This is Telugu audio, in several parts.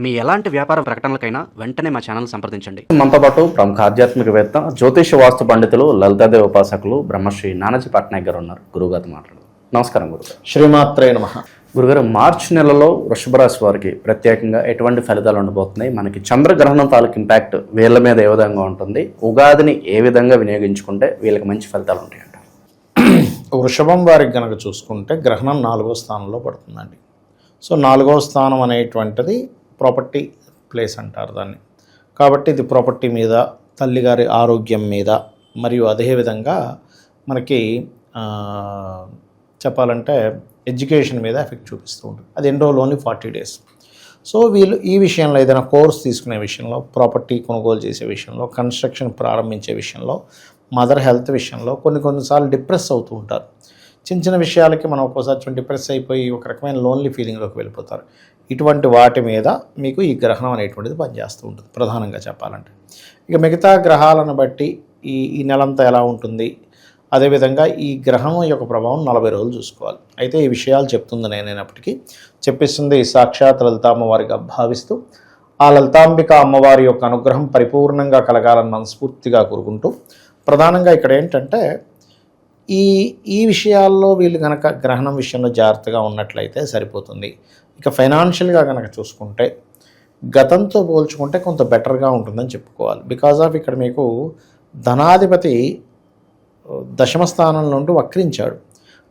మీ ఎలాంటి వ్యాపార ప్రకటనలకైనా వెంటనే మా ఛానల్ సంప్రదించండి. మనతో పాటు ప్రముఖ ఆధ్యాత్మికవేత్త, జ్యోతిష వాస్తు పండితులు, లలితాదేవి ఉపాసకులు బ్రహ్మశ్రీ నానాజీ పట్నాయక్ గారు ఉన్నారు. గురుగారితో మాట్లాడు. నమస్కారం గురుగారు. శ్రీమాత్రే నమః. గురుగారు, మార్చి నెలలో వృషభ రాశి వారికి ప్రత్యేకంగా ఎటువంటి ఫలితాలు ఉండబోతున్నాయి? మనకి చంద్రగ్రహణం తాలూకు ఇంపాక్ట్ వీళ్ళ మీద ఏ విధంగా ఉంటుంది? ఉగాదిని ఏ విధంగా వినియోగించుకుంటే వీళ్ళకి మంచి ఫలితాలు ఉంటాయంట? వృషభం వారికి కనుక చూసుకుంటే గ్రహణం 4వ స్థానంలో పడుతుందండి. సో 4వ స్థానం అనేటువంటిది ప్రాపర్టీ ప్లేస్ అంటారు దాన్ని. కాబట్టి ఇది ప్రాపర్టీ మీద, తల్లిగారి ఆరోగ్యం మీద, మరియు అదేవిధంగా మనకి చెప్పాలంటే ఎడ్యుకేషన్ మీద ఎఫెక్ట్ చూపిస్తూ ఉంటుంది. అది ఎన్ని రోజులు? Only 40 days. సో వీళ్ళు ఈ విషయంలో ఏదైనా కోర్స్ తీసుకునే విషయంలో, ప్రాపర్టీ కొనుగోలు చేసే విషయంలో, కన్స్ట్రక్షన్ ప్రారంభించే విషయంలో, మదర్ హెల్త్ విషయంలో కొన్నిసార్లు డిప్రెస్ అవుతూ ఉంటారు. చిన్న చిన్న విషయాలకి మనం ఒక్కోసారి డిప్రెస్ అయిపోయి ఒక రకమైన లోన్లీ ఫీలింగ్లోకి వెళ్ళిపోతారు. ఇటువంటి వాటి మీద మీకు ఈ గ్రహణం అనేటువంటిది పనిచేస్తూ ఉంటుంది ప్రధానంగా చెప్పాలంటే. ఇక మిగతా గ్రహాలను బట్టి ఈ నెలంతా ఎలా ఉంటుంది, అదేవిధంగా ఈ గ్రహం యొక్క ప్రభావం 40 రోజులు చూసుకోవాలి. అయితే ఈ విషయాలు చెప్తుంది నేనైనప్పటికీ చెప్పిస్తుంది సాక్షాత్ లలిత అమ్మవారిగా భావిస్తూ, ఆ లలితాంబిక అమ్మవారి యొక్క అనుగ్రహం పరిపూర్ణంగా కలగాలని మనస్ఫూర్తిగా కోరుకుంటూ, ప్రధానంగా ఇక్కడ ఏంటంటే ఈ విషయాల్లో వీళ్ళు కనుక గ్రహణం విషయంలో జాగ్రత్తగా ఉన్నట్లయితే సరిపోతుంది. ఇక ఫైనాన్షియల్గా కనుక చూసుకుంటే గతంతో పోల్చుకుంటే కొంత బెటర్గా ఉంటుందని చెప్పుకోవాలి. బికాజ్ ఆఫ్ ఇక్కడ మీకు ధనాధిపతి దశమ స్థానం నుండి వక్రించాడు.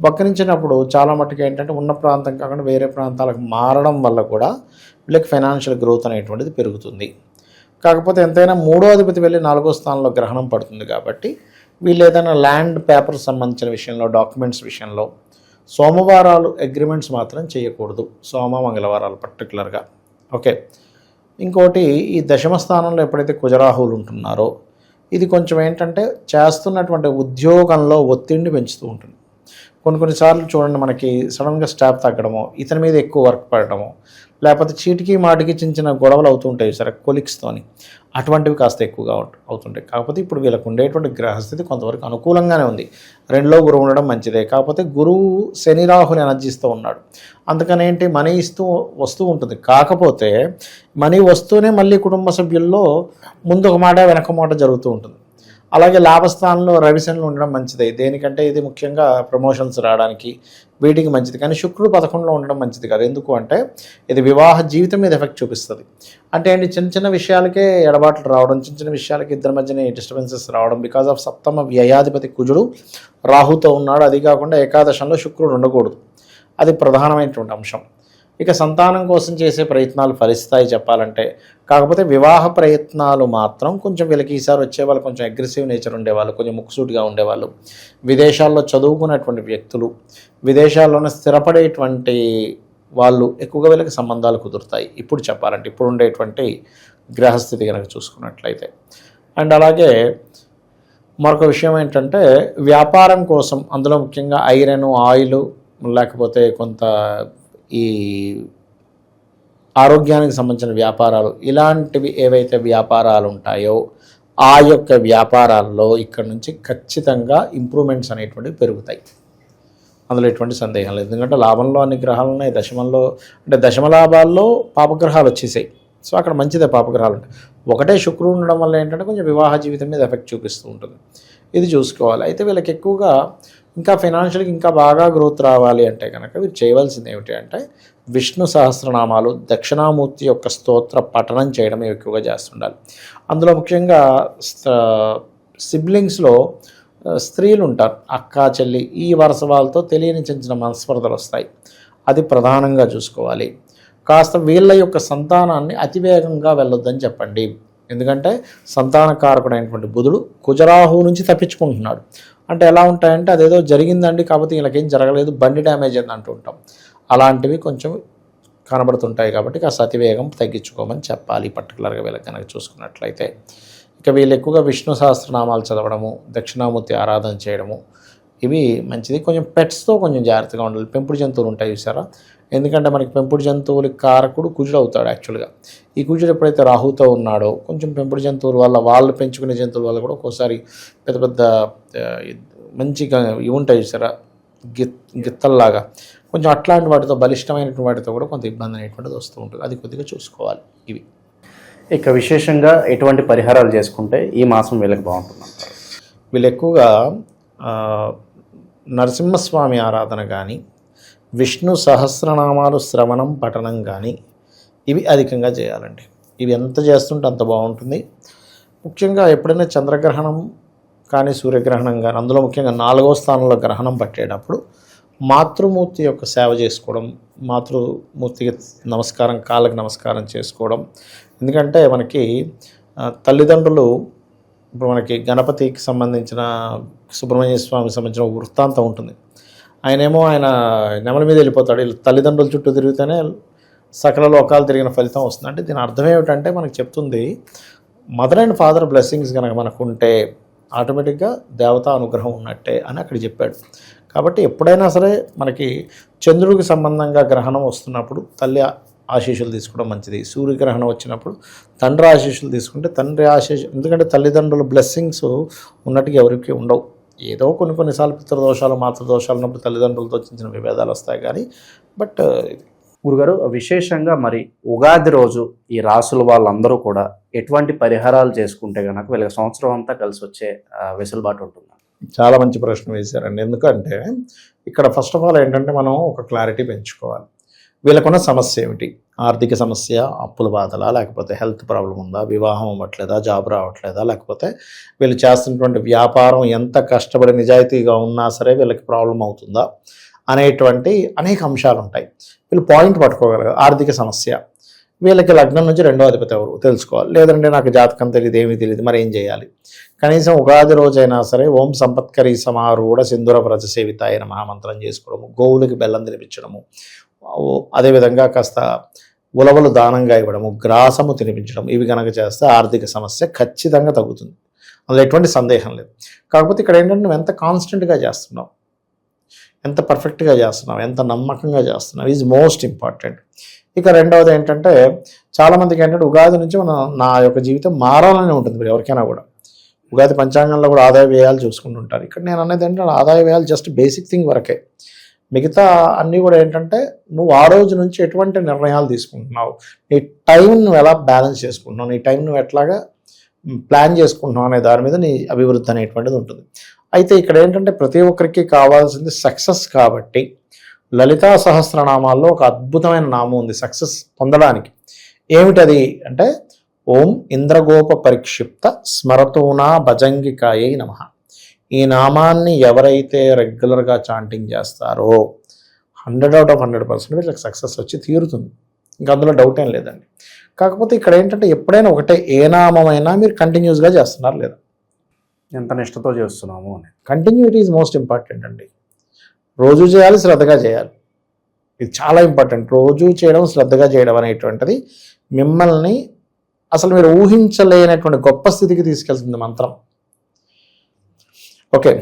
వక్రించినప్పుడు చాలా మట్టుకు ఏంటంటే ఉన్న ప్రాంతం కాకుండా వేరే ప్రాంతాలకు మారడం వల్ల కూడా వీళ్ళకి ఫైనాన్షియల్ గ్రోత్ అనేటువంటిది పెరుగుతుంది. కాకపోతే ఎంతైనా 3వ అధిపతి వెళ్ళి 4వ స్థానంలో గ్రహణం పడుతుంది కాబట్టి వీళ్ళు ఏదైనా ల్యాండ్ పేపర్ సంబంధించిన విషయంలో, డాక్యుమెంట్స్ విషయంలో సోమవారాలు అగ్రిమెంట్స్ మాత్రం చేయకూడదు. సోమ మంగళవారాలు పర్టికులర్గా. ఓకే. ఇంకోటి, ఈ దశమ స్థానంలో ఎప్పుడైతే కుజరాహువులు ఉంటున్నారో ఇది కొంచెం ఏంటంటే చేస్తున్నటువంటి ఉద్యోగంలో ఒత్తిడిని పెంచుతూ ఉంటుంది. కొన్నిసార్లు చూడండి, మనకి సడన్గా స్టాఫ్ తగ్గడమో, ఇతని మీద ఎక్కువ వర్క్ పడడమో, లేకపోతే చీటికి మాటికి చిన్న చిన్న గొడవలు అవుతుంటాయి సరే కొలిక్స్తోని, అటువంటివి కాస్త ఎక్కువగా అవుతుంటాయి. కాకపోతే ఇప్పుడు వీళ్ళకు ఉండేటువంటి గ్రహస్థితి కొంతవరకు అనుకూలంగానే ఉంది. 2లో గురువు ఉండడం మంచిదే. కాకపోతే గురువు శని రాహుని ఎనర్జీస్తూ ఉన్నాడు. అందుకని ఏంటి, మనీ వస్తూ ఉంటుంది. కాకపోతే మనీ వస్తూనే మళ్ళీ కుటుంబ సభ్యుల్లో ముందు ఒక మాట వెనక మాట జరుగుతూ ఉంటుంది. అలాగే లాభస్థానంలో రవిశనులు ఉండడం మంచిదే. దేనికంటే ఇది ముఖ్యంగా ప్రమోషన్స్ రావడానికి వీటికి మంచిది. కానీ శుక్రుడు 11లో ఉండడం మంచిది కాదు. ఎందుకు అంటే ఇది వివాహ జీవితం మీద ఎఫెక్ట్ చూపిస్తుంది. అంటే ఏంటి, చిన్న చిన్న విషయాలకే ఎడబాట్లు రావడం, చిన్న చిన్న విషయాలకి ఇద్దరి మధ్యనే డిస్టర్బెన్సెస్ రావడం. బికాజ్ ఆఫ్ సప్తమ వ్యయాధిపతి కుజుడు రాహుతో ఉన్నాడు. అది కాకుండా ఏకాదశంలో శుక్రుడు ఉండకూడదు. అది ప్రధానమైనటువంటి అంశం. ఇక సంతానం కోసం చేసే ప్రయత్నాలు ఫలిస్తాయి చెప్పాలంటే. కాకపోతే వివాహ ప్రయత్నాలు మాత్రం కొంచెం వీళ్ళకి ఈసారి వచ్చేవాళ్ళు కొంచెం అగ్రెసివ్ నేచర్ ఉండేవాళ్ళు, కొంచెం ముక్కుసూటిగా ఉండేవాళ్ళు, విదేశాల్లో చదువుకున్నటువంటి వ్యక్తులు, విదేశాల్లోనే స్థిరపడేటువంటి వాళ్ళు ఎక్కువగా వీళ్ళకి సంబంధాలు కుదురుతాయి ఇప్పుడు చెప్పాలంటే, ఇప్పుడు ఉండేటువంటి గ్రహస్థితి కనుక చూసుకున్నట్లయితే. అండ్ అలాగే మరొక విషయం ఏంటంటే వ్యాపారం కోసం, అందులో ముఖ్యంగా ఐరన్, ఆయిల్, లేకపోతే కొంత ఈ ఆరోగ్యానికి సంబంధించిన వ్యాపారాలు, ఇలాంటివి ఏవైతే వ్యాపారాలు ఉంటాయో ఆ యొక్క వ్యాపారాల్లో ఇక్కడ నుంచి ఖచ్చితంగా ఇంప్రూవ్మెంట్స్ అనేటువంటివి పెరుగుతాయి. అందులో ఎటువంటి సందేహం లేదు. ఎందుకంటే లాభంలో అన్ని గ్రహాలు ఉన్నాయి. దశమంలో అంటే దశమ లాభాల్లో పాపగ్రహాలు వచ్చేసాయి. సో అక్కడ మంచిదే పాపగ్రహాలు ఉంటాయి. ఒకటే శుక్రుడు ఉండడం వల్ల ఏంటంటే కొంచెం వివాహ జీవితం మీద ఎఫెక్ట్ చూపిస్తూ ఉంటుంది. ఇది చూసుకోవాలి. అయితే వీళ్ళకి ఎక్కువగా ఇంకా ఫైనాన్షియల్గా ఇంకా బాగా గ్రోత్ రావాలి అంటే కనుక వీరు చేయవలసింది ఏమిటి అంటే విష్ణు సహస్రనామాలు, దక్షిణామూర్తి యొక్క స్తోత్ర పఠనం చేయడం ఎక్కువగా చేస్తుండాలి. అందులో ముఖ్యంగా సిబ్లింగ్స్లో స్త్రీలు ఉంటారు, అక్క చెల్లి, ఈ వరుస వాళ్ళతో తెలియని చిన్న మనస్పర్ధలు వస్తాయి. అది ప్రధానంగా చూసుకోవాలి. కాస్త వీళ్ళ యొక్క సంతానాన్ని అతివేగంగా వెళ్ళొద్దని చెప్పండి. ఎందుకంటే సంతానకారకుడైనటువంటి బుధుడు కుజరాహు నుంచి తప్పించుకుంటున్నాడు. అంటే ఎలా ఉంటాయంటే అదేదో జరిగిందండి కాకపోతే వీళ్ళకేం జరగలేదు, బండి డ్యామేజ్ అయింది అంటూ ఉంటాం. అలాంటివి కొంచెం కనబడుతుంటాయి. కాబట్టి కాస్త అతివేగం తగ్గించుకోమని చెప్పాలి పర్టికులర్గా వీళ్ళకి కనుక చూసుకున్నట్లయితే. ఇక వీళ్ళు ఎక్కువగా విష్ణు సహస్రనామాలు చదవడము, దక్షిణామూర్తి ఆరాధన చేయడము, ఇవి మంచిది. కొంచెం పెట్స్తో కొంచెం జాగ్రత్తగా ఉండాలి. పెంపుడు జంతువులు ఉంటాయి చూసారా, ఎందుకంటే మనకి పెంపుడు జంతువులకి కారకుడు కుజుడు అవుతాడు యాక్చువల్గా. ఈ కుజుడు ఎప్పుడైతే రాహుతో ఉన్నాడో కొంచెం పెంపుడు జంతువుల వల్ల, వాళ్ళు పెంచుకునే జంతువుల వల్ల కూడా ఒక్కోసారి పెద్ద పెద్ద మంచిగా ఇవి ఉంటాయి చూసారా, గిత్తల్లాగా కొంచెం అట్లాంటి వాటితో బలిష్టమైనటువంటి వాటితో కూడా కొంత ఇబ్బంది అనేటువంటిది వస్తూ ఉంటుంది. అది కొద్దిగా చూసుకోవాలి. ఇవి ఇక విశేషంగా ఎటువంటి పరిహారాలు చేసుకుంటే ఈ మాసం వీళ్ళకి బాగుంటుంది? వీళ్ళు ఎక్కువగా నరసింహస్వామి ఆరాధన కానీ, విష్ణు సహస్రనామాలు శ్రవణం పఠనం కానీ ఇవి అధికంగా చేయాలండి. ఇవి ఎంత చేస్తుంటే అంత బాగుంటుంది. ముఖ్యంగా ఎప్పుడైనా చంద్రగ్రహణం కానీ సూర్యగ్రహణం కానీ, అందులో ముఖ్యంగా 4వ స్థానంలో గ్రహణం పట్టేటప్పుడు మాతృమూర్తి యొక్క సేవ చేసుకోవడం, మాతృమూర్తికి నమస్కారం, కాళ్ళకి నమస్కారం చేసుకోవడం. ఎందుకంటే మనకి తల్లిదండ్రులు, ఇప్పుడు మనకి గణపతికి సంబంధించిన, సుబ్రహ్మణ్య స్వామికి సంబంధించిన వృత్తాంతం ఉంటుంది. ఆయన నెమల మీద వెళ్ళిపోతాడు. వీళ్ళు తల్లిదండ్రుల చుట్టూ తిరిగితేనే సకల లోకాలు తిరిగిన ఫలితం వస్తుంది. అంటే దీని అర్థం ఏమిటంటే మనకు చెప్తుంది, మదర్ అండ్ ఫాదర్ బ్లెస్సింగ్స్ కనుక మనకు ఉంటే ఆటోమేటిక్గా దేవతా అనుగ్రహం ఉన్నట్టే అని అక్కడ చెప్పాడు. కాబట్టి ఎప్పుడైనా సరే మనకి చంద్రుడికి సంబంధంగా గ్రహణం వస్తున్నప్పుడు తల్లి ఆశీస్సులు తీసుకోవడం మంచిది. సూర్యగ్రహణం వచ్చినప్పుడు తండ్రి ఆశీస్సులు తీసుకుంటే తండ్రి ఆశీస్సు, ఎందుకంటే తల్లిదండ్రుల బ్లెస్సింగ్స్ ఉన్నట్టుగా ఎవరికి ఉండవు. ఏదో కొన్నిసార్లు పితృదోషాలు మాతృదోషాలు ఉన్నప్పుడు తల్లిదండ్రులతో చిన్న విభేదాలు వస్తాయి కానీ, బట్ గురుగారు, విశేషంగా మరి ఉగాది రోజు ఈ రాసుల వాళ్ళందరూ కూడా ఎటువంటి పరిహారాలు చేసుకుంటే కనుక వీళ్ళకి సంవత్సరం అంతా కలిసి వచ్చే వెసులుబాటు ఉంటుంది? చాలా మంచి ప్రశ్న వేశారండి. ఎందుకంటే ఇక్కడ ఫస్ట్ ఆఫ్ ఆల్ ఏంటంటే మనం ఒక క్లారిటీ పెంచుకోవాలి. వీళ్ళకున్న సమస్య ఏమిటి? ఆర్థిక సమస్య, అప్పుల బాధలా, లేకపోతే హెల్త్ ప్రాబ్లం ఉందా, వివాహం అవ్వట్లేదా, జాబ్ రావట్లేదా, లేకపోతే వీళ్ళు చేస్తున్నటువంటి వ్యాపారం ఎంత కష్టపడి నిజాయితీగా ఉన్నా సరే వీళ్ళకి ప్రాబ్లం అవుతుందా అనేటువంటి అనేక అంశాలు ఉంటాయి. వీళ్ళు పాయింట్ పట్టుకోగలరు. ఆర్థిక సమస్య, వీళ్ళకి లగ్నం నుంచి 2వ అధిపతి ఎవరు తెలుసుకోవాలి. లేదంటే నాకు జాతకం తెలియదు, ఏమీ తెలియదు, మరి ఏం చేయాలి? కనీసం ఉగాది రోజైనా సరే ఓం సంపత్కరీ సమారూఢ సింధుర వ్రత సేవితాయ నమః మంత్రం చేసుకోవడము, గోవులకి బెల్లం తినిపించడము, అదేవిధంగా కాస్త ఉలవలు దానంగా ఇవ్వడము, గ్రాసము తినిపించడం, ఇవి కనుక చేస్తే ఆర్థిక సమస్య ఖచ్చితంగా తగ్గుతుంది. అందులో ఎటువంటి సందేహం లేదు. కాకపోతే ఇక్కడ ఏంటంటే నువ్వు ఎంత కాన్స్టెంట్గా చేస్తున్నావు, ఎంత పర్ఫెక్ట్గా చేస్తున్నావు, ఎంత నమ్మకంగా చేస్తున్నావు ఈజ్ మోస్ట్ ఇంపార్టెంట్. ఇక రెండవది ఏంటంటే చాలామందికి ఏంటంటే ఉగాది నుంచి నా యొక్క జీవితం మారాలని ఉంటుంది. మీరు ఎవరికైనా కూడా ఉగాది పంచాంగంలో కూడా ఆదాయ వ్యయాలు చూసుకుంటుంటారు. ఇక్కడ నేను అనేది ఏంటంటే ఆదాయ వ్యయాలు జస్ట్ బేసిక్ థింగ్ వరకే. మిగతా అన్నీ కూడా ఏంటంటే నువ్వు ఆ రోజు నుంచి ఎటువంటి నిర్ణయాలు తీసుకుంటున్నావు, నీ టైం నువ్వు ఎలా బ్యాలెన్స్ చేసుకుంటున్నావు, నీ టైం నువ్వు ఎట్లాగా ప్లాన్ చేసుకుంటున్నావు అనే దాని మీద నీ అభివృద్ధి అనేటువంటిది ఉంటుంది. అయితే ఇక్కడ ఏంటంటే ప్రతి ఒక్కరికి కావాల్సింది సక్సెస్. కాబట్టి లలితా సహస్రనామాల్లో ఒక అద్భుతమైన నామం ఉంది సక్సెస్ పొందడానికి. ఏమిటది అంటే ఓం ఇంద్రగోప పరిక్షిప్త స్మరతూనా భజంగికాయై నమః. ఈ నామాన్ని ఎవరైతే రెగ్యులర్గా చాంటింగ్ చేస్తారో 100/100% వీళ్ళకి సక్సెస్ వచ్చి తీరుతుంది. ఇంకా అందులో డౌట్ ఏం లేదండి. కాకపోతే ఇక్కడ ఏంటంటే ఎప్పుడైనా ఒకటే ఏ నామమైనా మీరు కంటిన్యూస్గా చేస్తున్నారు లేదా, ఎంత నిష్టతో చేస్తున్నాము అని. కంటిన్యూటీ ఈజ్ మోస్ట్ ఇంపార్టెంట్ అండి. రోజు చేయాలి, శ్రద్ధగా చేయాలి. ఇది చాలా ఇంపార్టెంట్. రోజు చేయడం, శ్రద్ధగా చేయడం అనేటువంటిది మిమ్మల్ని అసలు మీరు ఊహించలేనటువంటి గొప్ప స్థితికి తీసుకెళ్తుంది మంత్రం. ఓకే,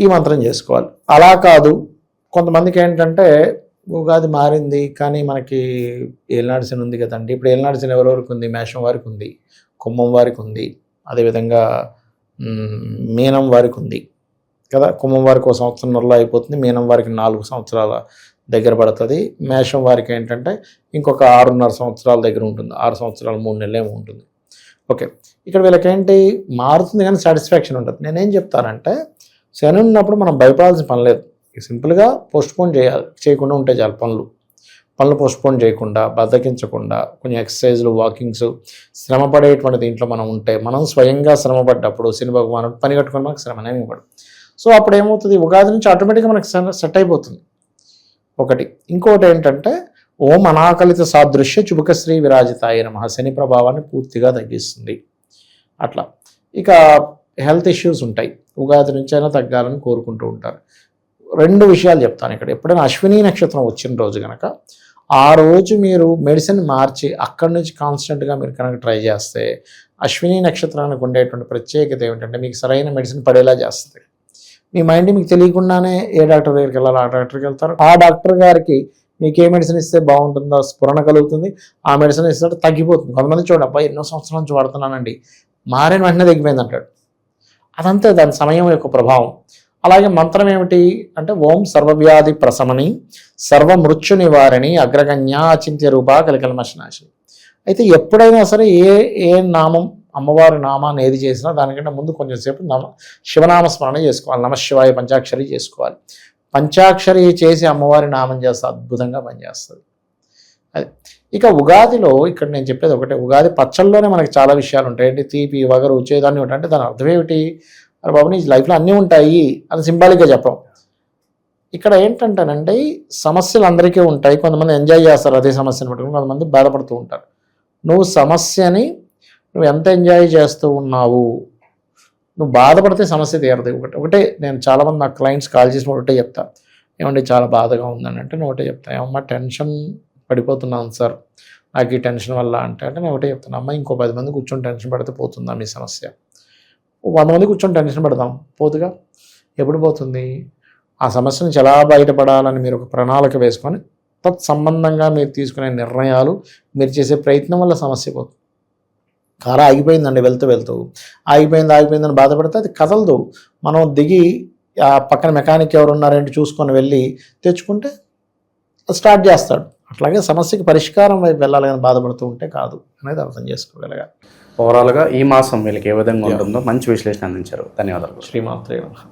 ఈ మంత్రం చేసుకోవాలి. అలా కాదు, కొంతమందికి ఏంటంటే ఉగాది మారింది కానీ మనకి ఏలినాడు శని ఉంది కదండి. ఇప్పుడు ఏలినాడు శని ఎవరెవరికి ఉంది? మేషం వారికి ఉంది, కుంభం వారికి ఉంది, అదేవిధంగా మీనం వారికి ఉంది కదా. కుంభం వారికి 1 సంవత్సరంలో అయిపోతుంది, మీనం వారికి 4 సంవత్సరాల దగ్గర పడుతుంది, మేషం వారికి ఏంటంటే ఇంకొక 6.5 సంవత్సరాల దగ్గర ఉంటుంది, 6 సంవత్సరాలు 3 నెలలు ఏమో ఉంటుంది. ఓకే, ఇక్కడ వీళ్ళకేంటి మారుతుంది కానీ సాటిస్ఫాక్షన్ ఉంటుంది. నేనేం చెప్తానంటే శని ఉన్నప్పుడు మనం భయపడాల్సిన పని లేదు. సింపుల్గా పోస్ట్పోన్ చేయకుండా ఉంటే చాలు. పనులు పోస్ట్పోన్ చేయకుండా, బద్దకించకుండా, కొంచెం ఎక్సర్సైజ్లు, వాకింగ్స్, శ్రమ పడేటువంటి దీంట్లో మనం ఉంటే, మనం స్వయంగా శ్రమ పడ్డప్పుడు శని భగవానుడు పని కట్టుకొని మనకు శ్రమ అనేది ఇవ్వడు. సో అప్పుడు ఏమవుతుంది, ఉగాది నుంచి ఆటోమేటిక్గా మనకు సెట్ అయిపోతుంది ఒకటి. ఇంకోటి ఏంటంటే ఓం అనాకలిత సాదృశ్య చుబుకశ్రీ విరాజితాయ నమః. శని ప్రభావాన్ని పూర్తిగా తగ్గిస్తుంది. అట్లా ఇక హెల్త్ ఇష్యూస్ ఉంటాయి, ఉగాది నుంచి అయినా తగ్గాలని కోరుకుంటూ ఉంటారు. 2 విషయాలు చెప్తాను ఇక్కడ. ఎప్పుడైనా అశ్విని నక్షత్రం వచ్చిన రోజు కనుక ఆ రోజు మీరు మెడిసిన్ మార్చి అక్కడి నుంచి కాన్స్టెంట్గా మీరు కనుక ట్రై చేస్తే అశ్విని నక్షత్రానికి ఉండేటువంటి ప్రత్యేకత ఏమిటంటే మీకు సరైన మెడిసిన్ పడేలా చేస్తుంది. మీ మైండ్ మీకు తెలియకుండానే ఏ డాక్టర్ దగ్గరికి వెళ్ళాలి ఆ డాక్టర్కి వెళ్తారు. ఆ డాక్టర్ గారికి మీకు ఏ మెడిసిన్ ఇస్తే బాగుంటుందో స్ఫురణ కలుగుతుంది, ఆ మెడిసిన్ ఇస్తే తగ్గిపోతుంది. కొంతమంది చూడండి, అబ్బాయి ఎన్నో సంవత్సరాల నుంచి వాడుతున్నానండి, మారిన వెంటనే తగ్గిపోయింది అంటాడు. అదంతే దాని సమయం యొక్క ప్రభావం. అలాగే మంత్రం ఏమిటి అంటే ఓం సర్వవ్యాధి ప్రశమని సర్వమృత్యు నివారణి అగ్రగణ్య అచింత్య రూపా కలికల్మశనాశి. అయితే ఎప్పుడైనా సరే ఏ నామం అమ్మవారి నామాన్ని ఏది చేసినా దానికంటే ముందు కొంచెం సేపు శివనామ స్మరణ చేసుకోవాలి. నమశివాయ పంచాక్షరి చేసుకోవాలి. పంచాక్షరి చేసి అమ్మవారి నామం చేస్తే అద్భుతంగా పనిచేస్తుంది. అది ఇక ఉగాదిలో ఇక్కడ నేను చెప్పేది ఒకటే, ఉగాది పచ్చళ్ళలోనే మనకి చాలా విషయాలు ఉంటాయి. అంటే తీపి వగరు చేదాన్ని ఉంటాయి. అంటే దాని అర్థం ఏమిటి? అరే బాబు నీ లైఫ్లో అన్నీ ఉంటాయి అని సింబాలిక్గా చెప్పం. ఇక్కడ ఏంటంటేనంటే సమస్యలు అందరికీ ఉంటాయి. కొంతమంది ఎంజాయ్ చేస్తారు అదే సమస్యను పట్టుకుని, కొంతమంది బాధపడుతూ ఉంటారు. నువ్వు సమస్యని నువ్వు ఎంత ఎంజాయ్ చేస్తూ ఉన్నావు, నువ్వు బాధపడితే సమస్య తీరదు. ఒకటే నేను చాలామంది నా క్లయింట్స్ కాల్ చేసి ఒకటే చెప్తా, ఏమంటే చాలా బాధగా ఉందని అంటే నేను ఒకటే చెప్తాను, ఏమమ్మా టెన్షన్ పడిపోతున్నాను సార్ నాకు ఈ టెన్షన్ వల్ల అంటే నేను ఒకటే చెప్తాను, అమ్మ ఇంకో 10 మంది కూర్చొని టెన్షన్ పడితే పోతుందా మీ సమస్య? 100 మంది కూర్చొని టెన్షన్ పడదాం, పోతుగా. ఎప్పుడు పోతుంది? ఆ సమస్య నుంచి ఎలా బయటపడాలని మీరు ఒక ప్రణాళిక వేసుకొని తత్సంబంధంగా మీరు తీసుకునే నిర్ణయాలు మీరు చేసే ప్రయత్నం వల్ల సమస్య పోతుంది. కారు ఆగిపోయిందండి వెళ్తూ ఆగిపోయిందని బాధపడితే అది కదలదు. మనం దిగి ఆ పక్కన మెకానిక్ ఎవరు ఉన్నారేంటి చూసుకొని వెళ్ళి తెచ్చుకుంటే స్టార్ట్ చేస్తాడు. అట్లాగే సమస్యకి పరిష్కారం వైపు వెళ్ళాలి కానీ బాధపడుతూ ఉంటే కాదు అనేది అర్థం చేసుకోగలగాలి. ఓవరాల్గా ఈ మాసం వీళ్ళకి ఏ విధంగా ఉంటుందో మంచి విశ్లేషణ అందించారు. ధన్యవాదాలు. శ్రీమాత్రే నమః.